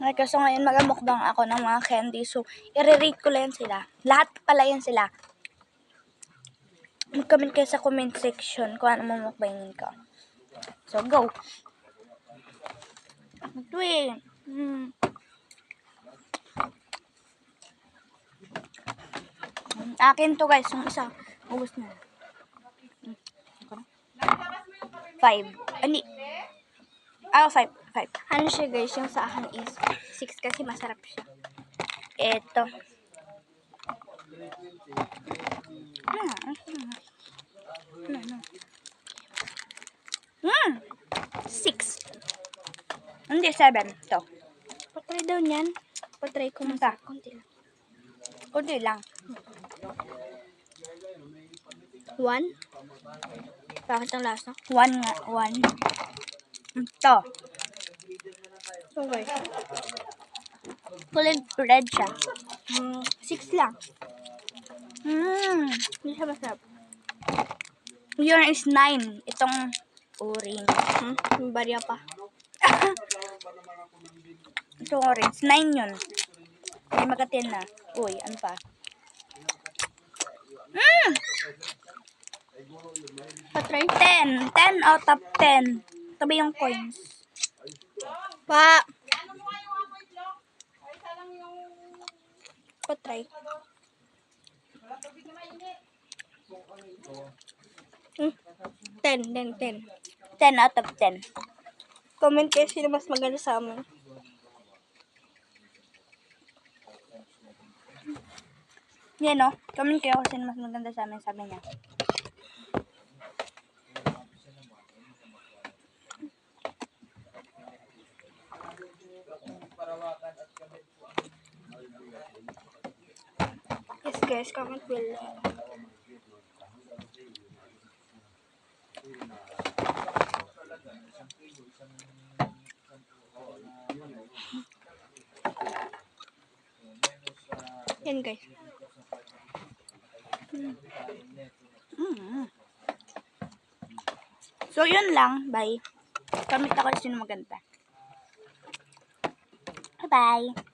Ay, kaso ngayon magamukbang ako ng mga candy. So, i-rate ko lang sila. Lahat pala yan sila. Mag-comment kayo sa comment section kung ano mamukbangin ko. So, go! Ito eh. Akin to guys, yung isa. Ubus na. 5. Ani? 5. Ano siya guys, yung sa akin is 6 kasi masarap siya. Ito. 6. Hindi, 7. Ito. Patry daw niyan. Patry ko muna. Kunti lang. 1. Bakit ang lasa? 1 nga. 1. Ito. Okay. Kulay red siya. 6 lang. Hindi siya masarap. Yun is 9. Itong orange. May barya pa. Itong orange. 9 yun. May magatin na. Uy, ano pa? Patry. 10. 10 out of 10. Tabi yung coins. Pa. Patry. 10 out of 10. Comment kayo sino mas maganda sa amin. Yan o. Comment kayo kung sino mas maganda sa amin, sabi niya. Yes guys, comment below. Yan guys. So yun lang, bye. Comment ako sino maganda. Bye bye.